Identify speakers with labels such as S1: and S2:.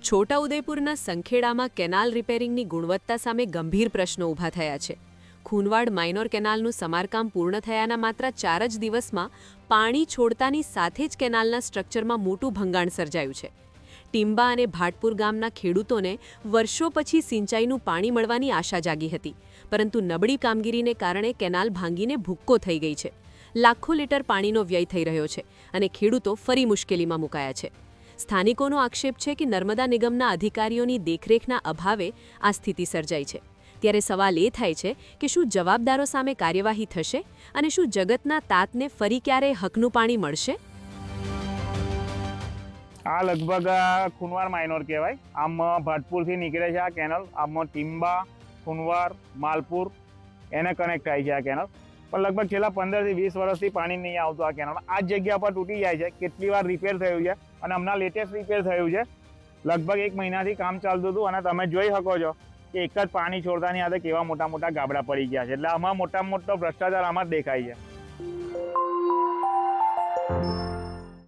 S1: છોટાઉદેપુરના સંખેડામાં canal રિપેરિંગની ગુણવત્તા સામે ગંભીર પ્રશ્નો ઊભા થયા છે. ખૂનવાડ માઇનોર કેનાલનું સમારકામ પૂર્ણ થયાના માત્ર 4 જ દિવસમાં પાણી છોડતાની સાથે જ કેનાલના સ્ટ્રક્ચરમાં મોટું ભંગાણ સર્જાયું છે. ટીંબા અને ભાટપુર ગામના ખેડૂતોને વર્ષો પછી સિંચાઈનું પાણી મળવાની આશા જાગી હતી, પરંતુ નબળી કામગીરીને કારણે કેનાલ ભાંગીને ભૂક્કો થઈ ગઈ છે. લાખો લીટર પાણીનો વ્યય થઈ રહ્યો છે અને ખેડૂતો ફરી મુશ્કેલીમાં મુકાયા છે. સ્થાનિકોનો આક્ષેપ છે કે નર્મદા નિગમના અધિકારીઓની દેખરેખના અભાવે આ સ્થિતિ સર્જાઈ છે. ત્યારે સવાલ એ થાય છે કે શું જવાબદારો સામે કાર્યવાહી થશે અને શું જગતના તાતને ફરી ક્યારે હકનું પાણી મળશે?
S2: આ લગભગ ખૂનવાડ માઇનોર કહેવાય. આમ ભાટપુરથી નીકળે છે આ કેનલ. આમાં ટીંબા, ખૂનવાડ, માલપુર એને કનેક્ટ થાય છે આ કેનલ. પણ લગભગ છેલ્લા 15 થી 20 વર્ષથી પાણી નહીં આવતું આ કેનલ. આ જગ્યા પર તૂટી જાય છે. કેટલી વાર રિપેર થયું છે અને હમણાં લેટેસ્ટ રિપેર થયું છે. લગભગ 1 મહિનાથી કામ ચાલતું હતું અને તમે જોઈ શકો છો કે એક જ પાણી છોડતાની આદે કેવા મોટા મોટા ગાબડા પડી ગયા છે. એટલે આમાં મોટામાં મોટો ભ્રષ્ટાચાર આમાં જ દેખાય છે.